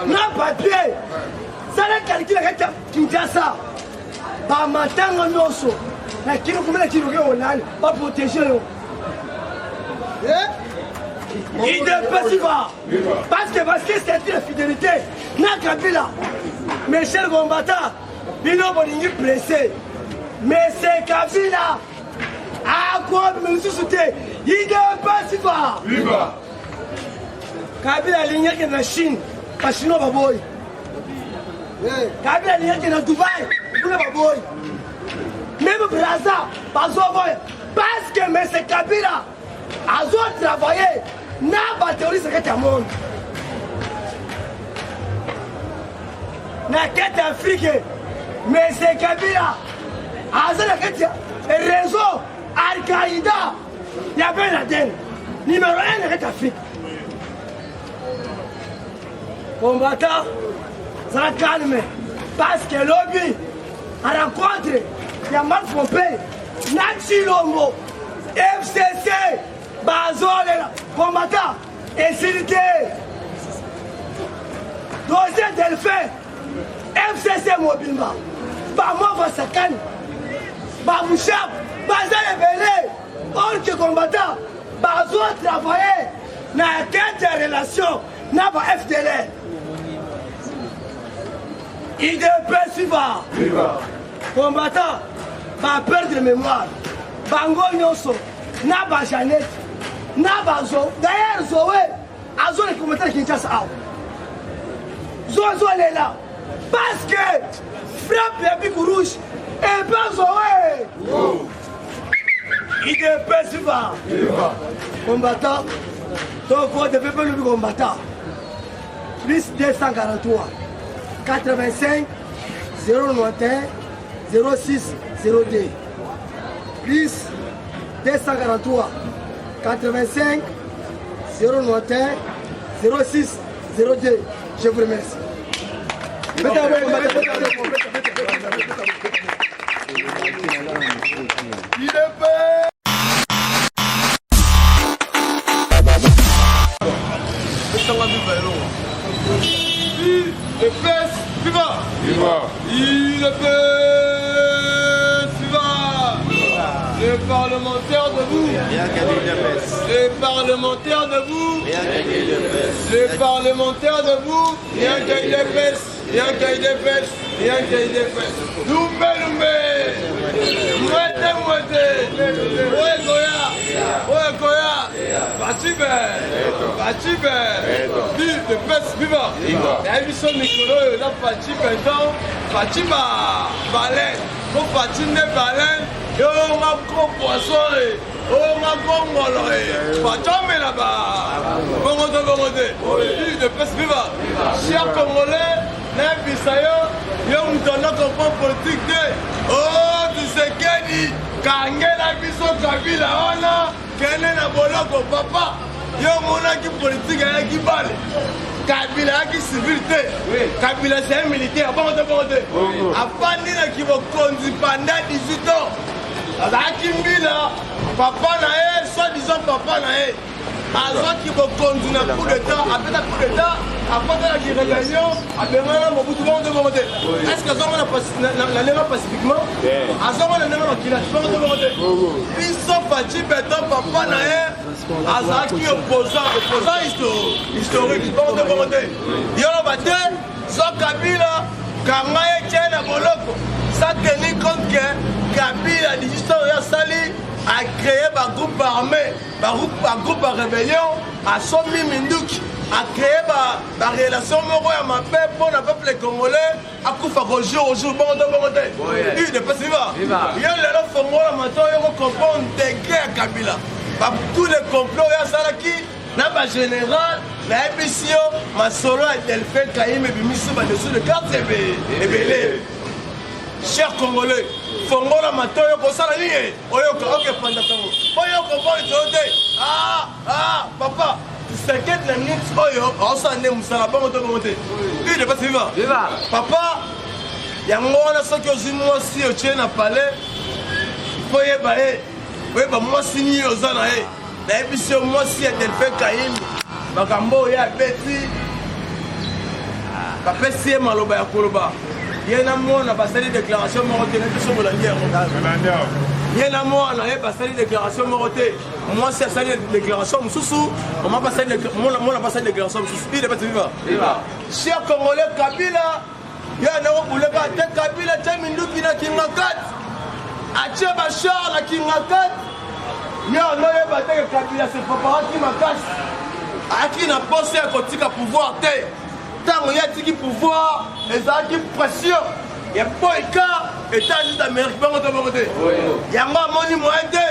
na papier ça le calcul à Kinshasa ba matanga noso na kilo kumela kilo ke onani ba protéger yo il ne peut pas parce que c'est une fidélité na Kabila mes chers combattants bino bolingi blessé mais c'est Kabila à quoi me soucier il ne peut pas viva Kabila ligne qui na Chine pas chinois ba boy Kabila ligne qui na Dubaï pour ba boy même Brazza pas boy parce que mais c'est Kabila a travaillé na ba terroriste que ta monde na quête africaine mais c'est Kabila a la quête réseau Al-Qaïda il y a Ben Laden numéro 1 de l'Afrique combattant ça calme parce que lobby a rencontré il y a mal trompé Nachi Lombo FCC Bazolela combattant insécurité dossier Delphin FCC Mobimba Bamo Vassakane Babouchab Bazale Belé or que combattant Bazo travailler dans quelle relation n'a pas FDL il peut suivre combattant va perdre mémoire Bango Nyonso n'a pas Jeannette n'a pas Zo d'ailleurs Zoé Azo les combattants qui chassent Zozo est là parce que frappe les pics rouges et pas Zoé il peut suivre combattant donc vous devez pas le combattant plus 243 85 091 06 02 plus 243 85 091 06 02 je vous remercie. Les parlementaires debout. Les parlementaires debout. Les parlementaires debout. Il y a un cahier de pêche. Il y a un cahier de pêche. Il y a un cahier de pêche. Noumé. Mouette. Ouais, Goya. Fatibé. Vive de pêche, viva. La émission Nicolas, là, Fatibé, Fatima, baleine. Pour Fatine baleine. Yo, ma gros poisson, oh ma gros ngolo, pas tomber là-bas. Bon, de peste viva. Chers Congolais, n'importe yo, nous donnons comme politique de. Oh, tu sais qu'elle dit, Kangela biso Kabila, on a, qu'elle est la boloko, papa. Yo, mon aki politique, elle a qui balle. Kabila a qui civilité. Kabila c'est un militaire. Bon. Après, il qui va conduire pendant 18 ans. Akimbila, papa nae, soi-disant papa nae, avant qu'il va conduire un coup d'état, après un coup d'état, après la rébellion, après un bout de monde. Est-ce que ça on a l'air pacifiquement? À ça on a l'air qui l'a fait de monde. Ils sont fatigués, béton, papa nae, à qui opposant historique, bon de monde. Y'en a battu, sans Kabila, Kangaye tient la boloko, ça tenir compte que Kabila, l'histoire Sali, a créé un groupe armé, un groupe de rébellion, a Somi Mindouk, a créé une relation à paix pour le peuple congolais, a Koufa au jour, bon, il n'est pas si va. Il y a les Fongo, maintenant, ils vont comprendre des guerres à Kabila. Tous les complots, il y a Salaki, n'a général, la émission, ma solo et Delphin, Kaïm et Bimissou, dessous de carte et Belé. Chers Congolais, Fongo la matoyo kosala nini? Oyoka panda tango. Oyoka poli tote. Papa, t'inquiète la minute oyo, osande musala bango to monter. Il est pas vivant. Viva. Papa, yango wana soki ozimwa si otie na palais. Foye bae. Oui, moi signé aux années. La émission moi si elle fait Kaïm. Makambo ya beti. bapesi ye maloba ya koloba ye na mwana basali déclaration moko te neti sobolandi yango ye na mwana ye basali déclaration moko te mwasi asali déclaration mosusu mwana basali déclaration mosusu ide bati viva cher congolais Kabila ye nakobuleka te Kabila te minduki na kinga kati atie bachar na kinga kati ye anoyeba teke Kabila se preparaki makasi aki na poste ya kotika pouvoir te ntango ye atiki pouvoir ezalaki pression ya boyka états-unis d'amérique bango to bango te yango amoni moyen te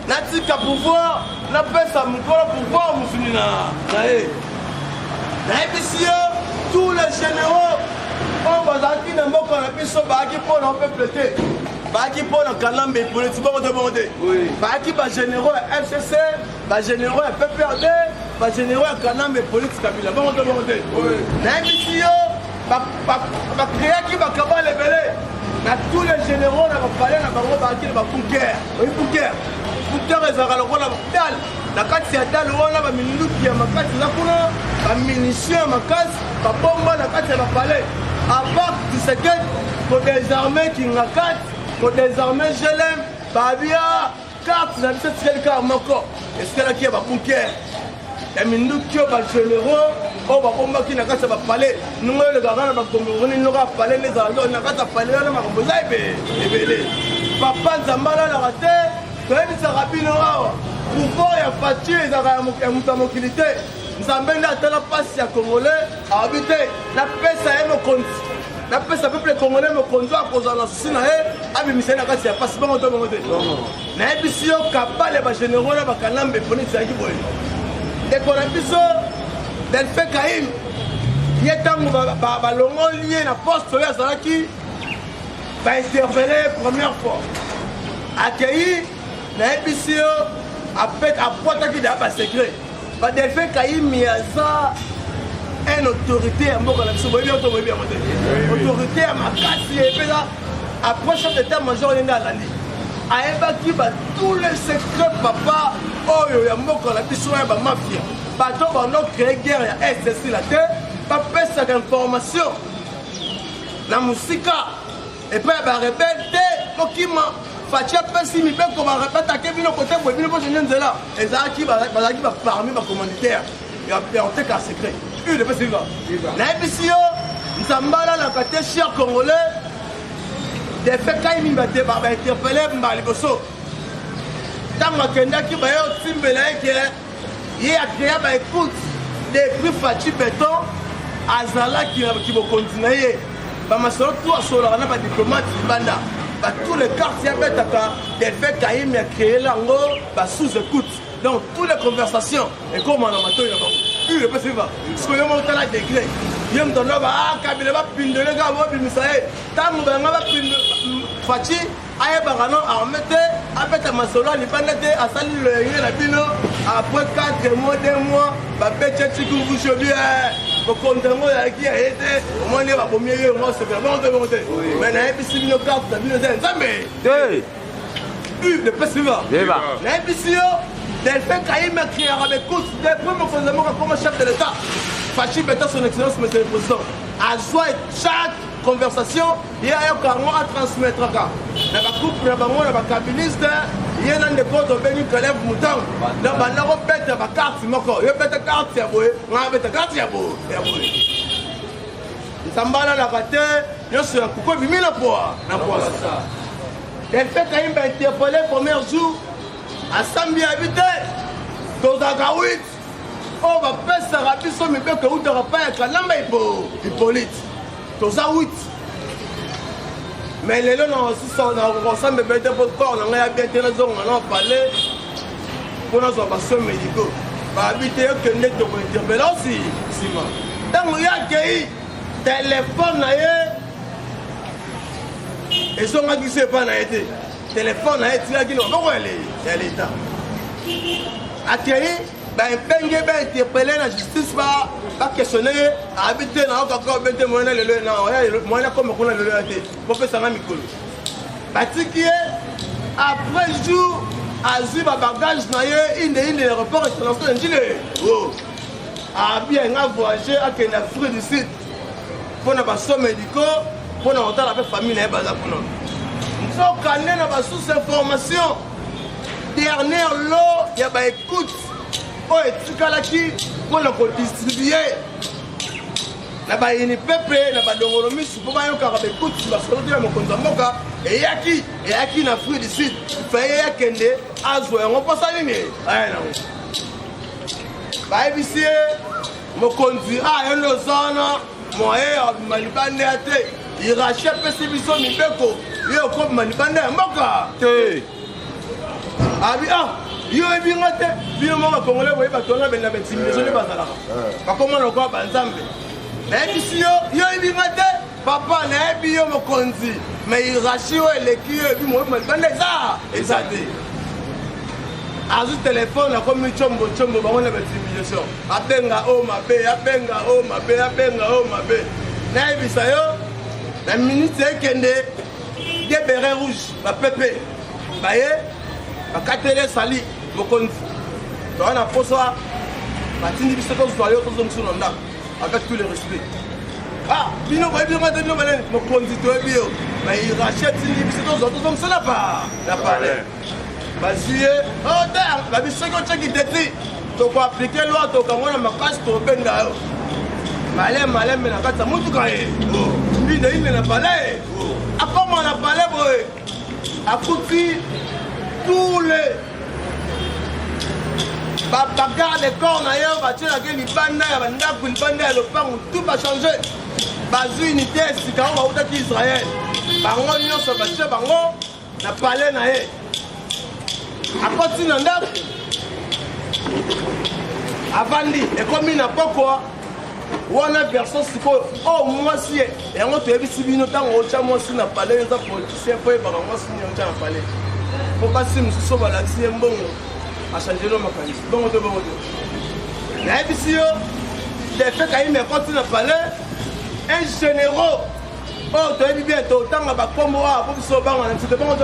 natika pouvoir napesa mokolo pouvoir mosuni na ye nayebisi yo tous les généraux oyo bazalaki na mboka na biso baaki mpona peuple te baaki mpona kanambe politique bango te bango te baaki bagénéraux ya fcc bagénéraux ya pprd bagénéraux ya kanambe politique Kabila bango te bango te nayebisi yo bakreaki bakabale ebele na tous les généraux na bapale na bango baaki na babunker oyi bunker ezalaka lokola dal na kati ya dal wana baminduki ya makasi eza kuna bamunition ya makasi babomba na kati ya bapale apart Tshisekedi kodésarme kinga kati kodésarme gelem babia carte na biso tikeli kaka moko esikelaki ya babunker ya minduki oyo bagénéraux oyo babombaki na kati ya bapale nungo oyo elekaka na bakomoroni noko ya pale nde ezalaka na kati ya pale wana makambo eza ebele papa nzambe alalaka te toyebisaka bino awa pouvoir ya faci ezalaka ya moto ya mokili te nzambe nde atala mpasi ya congolais awabi te napesa ye mokonzi napesa peuple congolais mokonzi oyo akozala na susi na ye abimisa ye na kati ya mpasi bango to bango te nayebisi yo kabale bagénéraux na bakanambe poni ezalaki boye ndeko na biso delfe kaim ye ntango balongoli ye na poste oyo azalaki bainterpele première fois akei nayebisi yo apwataki da basekret badelfe kaimi aza une autorité ya mboka na biso boyebi oto boyebi yango te autorité ya makasi epeza après chef d'état major ye nde alandi ayebaki tous les secrets papa oyo ya mboka na biso ya bamafia bato bando créé guerre ya ssc la te bapesaka information na mosika epai ya barebele te mokima faci apesi mibeko batake bino kote boye bino bozenge nzela ezalaki bazalaki baparmi bacommanditaire ya oteka secret une epesi viva nayebisi yo nzambe alalaka te cher congolais defe kai mingi bate bainterpele mba liboso ntango akendaki baye otimbela yeke ye akrea baécoute depuis faci beton azalaki na kibokonzi na ye bamasolo tu asololaka na badiplomate libanda tous les quartiers abetaka delfe kaimi akréé lango sous-écoute donc toutes les conversations ekoma na matoi na bango ule mpe siva siko yo moko tala degré ye moto ndo Kabila bapindole kaka bobimisa ye ntango banga faci ayebaka no arme te abeta masolo alibanda te asali loyenge na bino après 4 mois 2 mois babeti etiki mvushobi bokondengo oyaki ya ye te omoni babomi ye ngo sepela bongo te bongo te mais nayebisi bino karte na bino eza nzambe le pesi viva nayebisi yo delfe kaimi akriaka bekute depuis mokonzi moko akoma chef de l'état faci beta son excellence monsieur le président azwa chaque conversation ye ayoka yango atransmettraka na bacouple na bango na bakabiliste ye na ndeko tobengi Caleb Mutango na banda kobeta bakarte moko yo beta karte ya boye nga beta karte ya boye nzambe alalaka te nyonso ya kuku ebimi na poasa delfe kaimi bainterpele premier jour asambi yabi te tozalaka 8 oyo bapesaka biso mibeko eutaka pa ya kalamba Hippolyte toza 8 mais lelo nakosambe be te mpo corps na ngai ya bien te nazonga na pale mpo nazwa basoins médicaux bayabi te yokende tokointerpele osi nsima ntango ye akei telefone na ye ezongaki biso epai na ye te telefone na ye etikaki na maboko ya leta akei baepenge bainterpele na justice baquestionne ye abi te naokaka obe te moyena lelo moyena koma kuna lelo ya te bopesanga mikolo batiki ye après jour azwi babagage na ye inde aéroport international njile bien voyager à l'Afrique du Sud pour les soins médicaux, pour la famille. Nous avons des sources d'information. Dernière lot, il y a des écoutes. Pour distribuer. Il y a des peuple, il y a des dongolomis, pour pas y écoute, il y a des qui en Afrique du Sud. Il y a des on passe à l'année. Ici, je conduis à une zone, il rachète les bisons, il y a un manipandé, yo ebi ngate bino mama congolais boye batonga benda betimbizo ne bazala ba comment le quoi banzambe na ebisi yo ebi ngate papa na ebi yo mokonzi mais il rachi o eleki yo ebi mo banda ezade azu téléphone na comme chombo bango na betimbizo abenga o mabe na ebisa yo na minute ekende des bérets rouges ba pepe baye bakatele sali mokonzi toana posa batindi biso tozwayo tozongisuno ndako avec tout le respect bino bayebinga te bino balene mokonzi toyebi yo bairachete tindi biso tozongisona na palais bazuye babisoki otyeki teti tokoaplike loi tokango na makasi tobenga yo malembe na kati ya motuka ye ine na palais akoma na palais boye akuti tous les bagarres de corps d'ailleurs, tout va changer. Bazu unité, c'est quand on va Israël. Bango nyonso bache bango na palais na ye. Akoti na ndako. Avandi et comme na poko wana version siko mwasi et on te ebisi bino tango ocha mwasi na palais za politicien po ba mwasi nyonja na palais. Pour passer nous sommes à l'accès bon à changer le mécanisme bon mais ici des faits quand il me continue à parler un généraux oh tu as dit bien autant à comme moi pour se battre c'était bon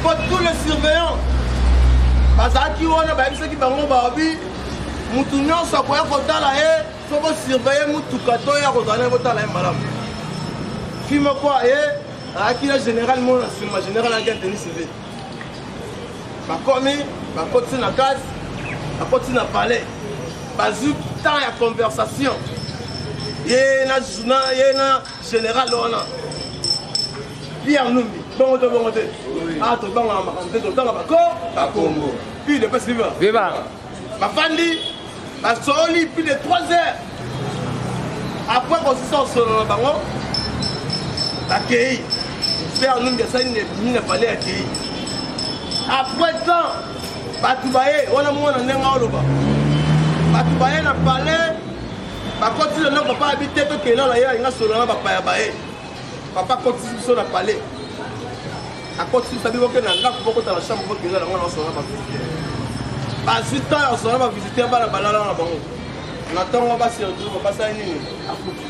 pour tous les surveillants parce que qui on a bah ceux qui bango babi mutu nyonso kwa kotala e faut surveiller mutu kato ya kozana kotala e malamu fima kwa e akila général mon ma général en tennis civil bakomi bakoti na case bakoti na palais bazu temps ya conversation ye na général ona Pierre Numbi bongo to banga makambe to banga bako Congo puis de pas viva bafandi basoli plus de 3 heures après qu'on se sort sur le bango accueilli faire nous ça ne fallait accueillir après temps batubaye on a mon nenga oloba batubaye na palais ba continue na papa habité to kela la ya inga solo na papa ya bae papa continue sur la palais a continue sabi ko na nga ko ta la chambre ko kela na ngona solo na visiter ba sita ya solo na visiter ba na balala na bango na tongo ba si on ba sa nini akuti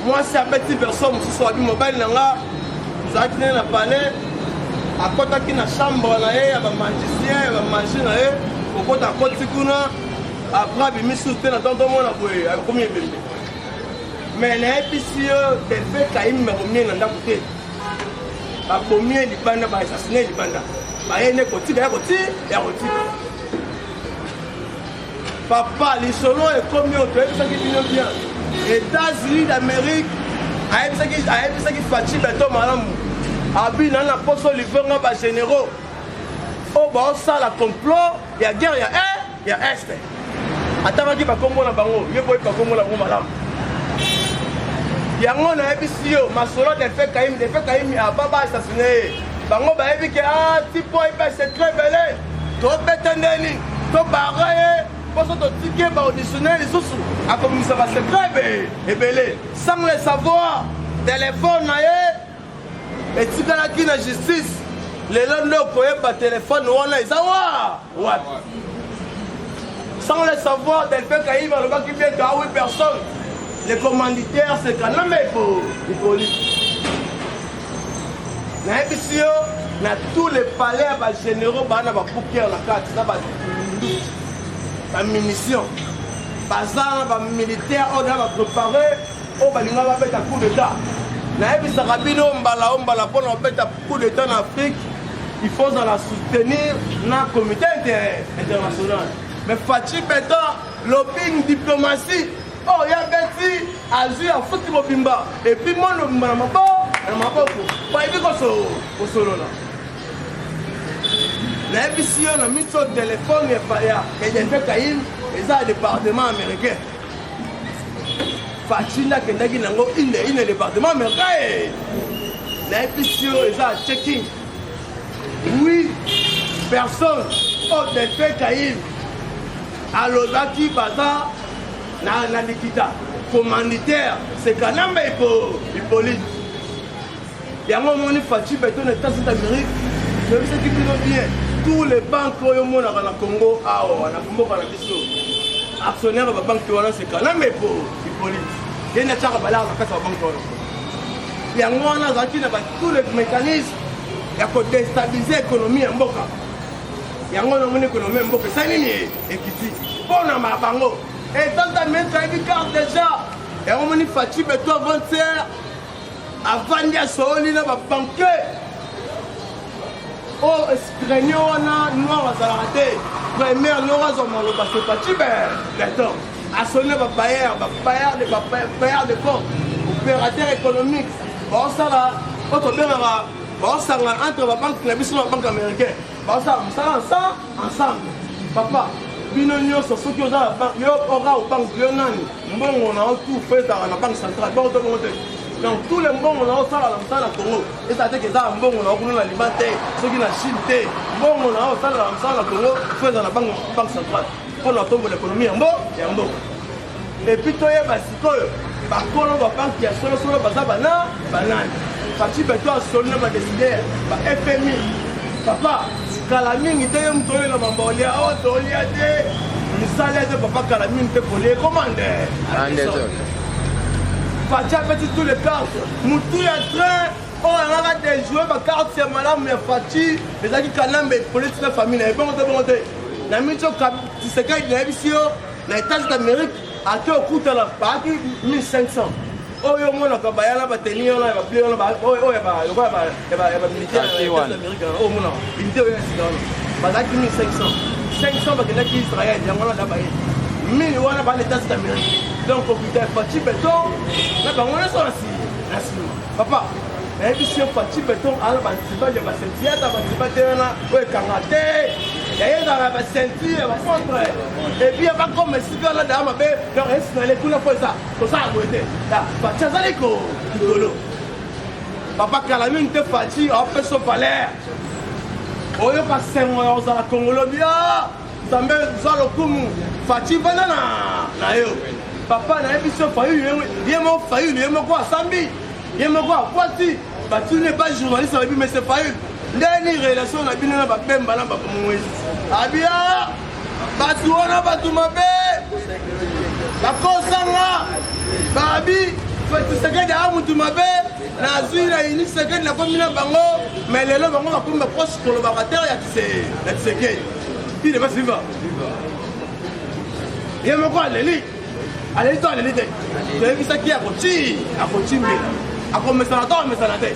moi c'est un petit personne qui soit du mobile nanga ça qui n'est pas palais à côté qui na chambre na ye ba magicien ba magie na ye au côté à côté kuna après bi misu te na tonto mona boye a combien bébé mais na épicier de fait kaim me romien na ndakuté ba pomie li banda ba assassiner li banda ba ene koti ya koti papa li solo et combien autre ça qui vient bien États-Unis d'Amérique, a ça qui fatigue beto malamu. Abi na poso livrer ba généraux. Oh ba ça la complot, il y a guerre, il y a est. Attends qui va Congo na bango, il faut pas Congo la malamu. Yango na ebisio, masolo de fait kaim a baba assassiné. Bango ba ebi ke tipo c'est très belé. To betendeni, to baraye. Parce que tu ticket auditionnel les sous a commencé à se créer et belé sans le savoir téléphone et tu as qui la justice les lendemains pour pas téléphone on a savoir sans le savoir del fait qu'il va le bas qui vient à 8 personnes les commanditaires c'est quand même il faut lire na ebisio na tous les palais généraux bana ba bouquer la carte na ba munition bazana ba militaire on a préparé au balinga ba beta coup d'état na ebisa rabino mbala pour na beta coup d'état en Afrique il faut la soutenir na comité international mais Fachi Beton lobbying diplomatie oh ya beti azu ya futi mobimba et puis moi le maboko ba ebi ko solo la na ebisi yo na miso téléphone ya Jean Kaïm eza département américain Fachi na kendaki nango ine département américain na ebisi yo eza checking 8 personnes au Jean Kaïm alobaki baza na likita commanditaire c'est kanamba hippolyte yango moni Fachi Beton na États-Unis d'Amérique je sais qui peut bien tous les banques oyo monaka na Congo awa na Congo na biso actionnaire ba banque wana c'est kanamba hippolyte yena tsaka bala na kasa banque wana yango wana zaki na ba tous les mécanismes ya ko déstabiliser économie ya mboka yango na moni économie mboka ça nini ekiti pona mabango et dans ta main tu as une carte déjà et on moni Fachi Beton avant-hier avant dia soli na ba banque oh escrénio wana noir azalate première noir azomalo ba c'est Fachi Beton a sonné ba bailleur de fonds opérateur économique bon ça là autre bien bon ça entre la banque la banque américaine bon ça ensemble papa bino nyonso soki oza na banque yo ora au banque yo nani mbongo na tout fait na banque centrale bon to monter donc tous les mbongo na osala na mosala na Congo eza te eza mbongo na okuna na Liban te soki na Chine te mbongo na osala na mosala na Congo fait na banque centrale pour na tombo l'économie ya mboka et puis toyeba sikoyo bakolo ba banque ya solo baza banani Fachi Beton asoli na ba décider ba FMI papa kala mingi te yo mutole na mambolia o tolia te misala te papa kala mingi te kolie commande Fachi a fait tous les cartes mutu ya train o ngaka de jouer ba carte ya malamu ya Fachi ezaki kanambe politique na famille na bongo te na micho ka tisekai na ebisio na États-Unis d'Amérique ate okuta la paki 1500 oyo mona ka bayala bateni ona ba play ona ba oyo ba militaire américain o mona militaire ya sigano bazaki 1500 bakendaki Israël yango na dabaye 1000 wana ba l'État d'Amérique donc okuta Fachi Beton na bango na so na si papa na ebisi Fachi Beton ala ba tiba ya ba sentiata ba tiba tena oyo kangate ya yenda ba sentir ba contre et puis ba comme sika la dama be donc est na kuna fois ça to ça goete da ba chazali ko dolo papa kala min te Fachi a fait son valeur oyo ka sengo ya za Congolo bia zambe za lokumu Fachi banana na yo papa na ebisi fayu yemo fayu yemo kwa sambi yemo kwa kwati ba tu ne pas journaliste mais c'est fayu ndeni relation na bino na ba pemba na ba mwezi abia batu wana batu mabe bakosanga babi fatu sekedi amutu mabe na zuira ini sekedi na komina bango mais lelo bango bakomba proche collaborateur ya sekedi il est pas suivant yemo kwa leli to leli te to qui a cochi mbela akomesana te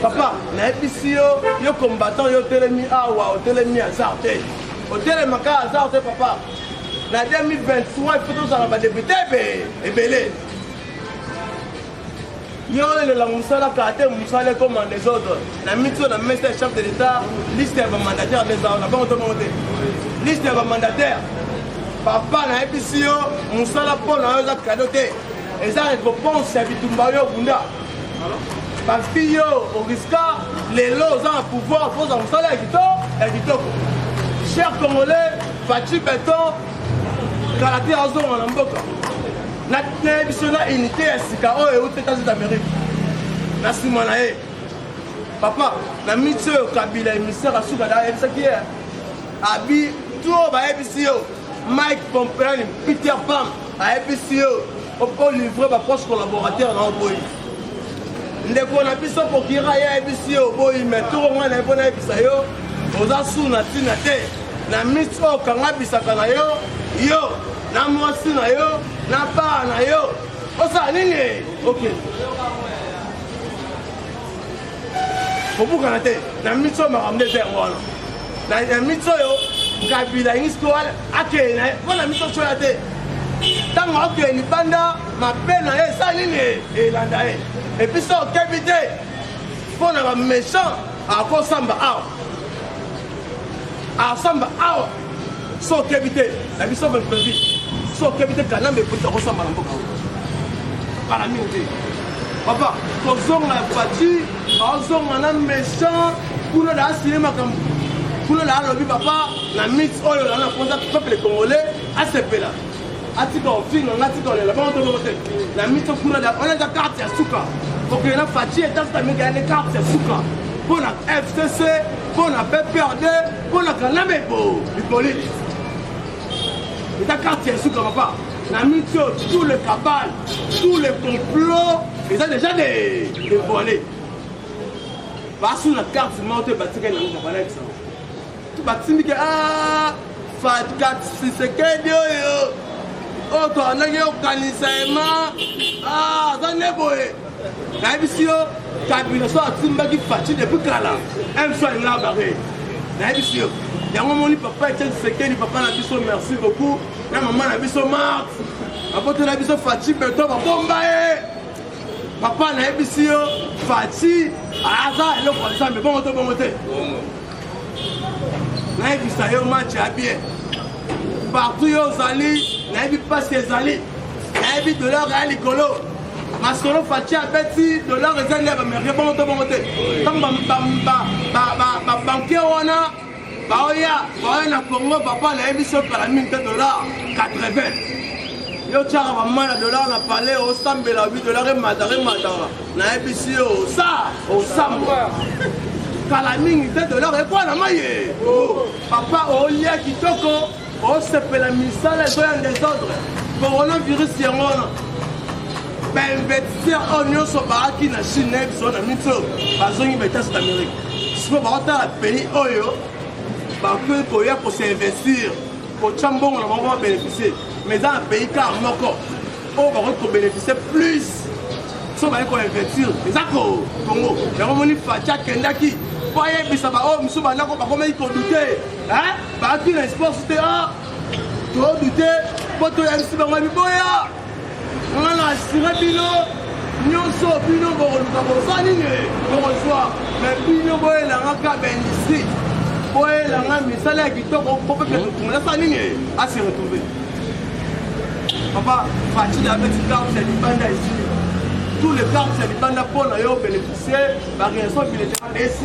papa na ebisi yo combattant yo telemi awa otelemi azar te otelemaka azar te papa na 2023 il faut tozala badepute ebele yo lelela mosalaka te mosala comme les autres na miti na ministre chef de l'état liste ya bamandataire deza na bango tomongo te liste ya bamandataire papa na ebisi yo mosala mpo na yo eza kado te eza récompense ya bitumba yo bunda parce que yo oriska lelo oza na pouvoir poza mosala ya kitoko cher congolais Fachi Beton kala te azonga na mboka na biso na unité ya sika oyo euti États-Unis d'Amérique na nsima na ye papa na miti oyo Kabila émissaire asuka da ayebisaki ye abi to bayebisi yo Mike Pompeo Peter Pan ayebisi yo opo livre baproche collaborateur na oboyi ndeko na biso kokira ya ebisi yo boyi me tokonga na epona ebisa yo oza su na ntina te na misi oyo okanga bisaka na yo yo na mwasi na yo na baa na yo osala nini ok kobukana te na misi oyo makambo ete yango wana na misi oyo kabila histoire akei na ye mpo na misi oyo te ntango akei libanda mabe na ye esala nini elanda ye epui so okebi te mpo na baméchant akosamba awa asamba awa so okebi te na biso bempevi so okebi te kanambe epoti akosamba na mboka kala mingi te papa kozonga ya pati aozonga na méchant kuna da asile makambo kuna da alobi papa na mix oyo na mpoza peuple congolais asepela atika ofinga nga atika olela bango tobongo te na mix kuna da on eza carte ya suka okende na fati etastamika ene carte ya suka mpo na FCC mpo na PPRD mpo na kanambe bo bipolite eza carte ya suka papa na mix oyo tout le cabal tout le complot eza déjà dévoilé basu na carte moko te batikali nango babalakisa batindike fatkat sisekedi oyo oyo toandaki okanisa ema aza nde boye nayebisi yo kabila so atimbaki faci depuis kala mso alinga bare nayebisi yo yango moni papa etienne sisekedi papa na biso merci beaucoup na mama na biso marx apote na biso faci beto babomba ye papa nayebisi yo faci aza eloko ya nzambe bongo to bongo te nayebisa yo match ya bien partout yo ozali nayebi mpasi ezali nayebi dollar ya likolo masolo faci abeti dollar eza nde ya bamerike bongo to bongo te ntango babankier wana baoya na congo papa nayebi so pala mingi te dollar 80 yo tiaka bama na dollar na palais osambela 8 dollar emata nayebisi yo osamba kala mingi te dollar ekwana maye papa olia kitoko osepela misala ezoya desordre coronavirus yango wana bainvestisseur oyo nyonso baaki na chine na biso na mito bazongi baetats d'amérique siko baotala pays oyo bakoki koya kosinvestir kotya mbongo na bango babénéficie mais eza na pays kar moko oyo bakoki kobénéficie plus so baye koinvestir eza kongo yango moni faci akendaki po ayebisa baoyo misu bandako bakomaki kodute baaki na sport te todute po toyebisi bango biboya nga na asire bino nyonso bino bokoluka kosa nini bokozwa mais bino boyelanga ka baindustrie boyelanga misala ya kitoko po pepe totungela sa nini asi retrouve papa faci abeti carte ya libanda esili tous les cartes ya libanda mpo na yo bénéficier baréaction militaire desi.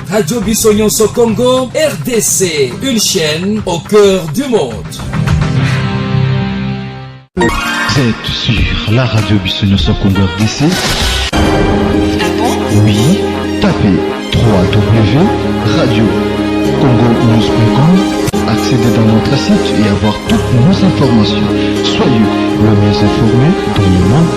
Radio Bissonyonso Congo, RDC, une chaîne au cœur du monde. Vous êtes sur la radio Bissonyonso Congo RDC. Oui, tapez www.radiocongonews.com, accédez dans notre site et avoir toutes nos informations. Soyez le mieux informés dans le monde.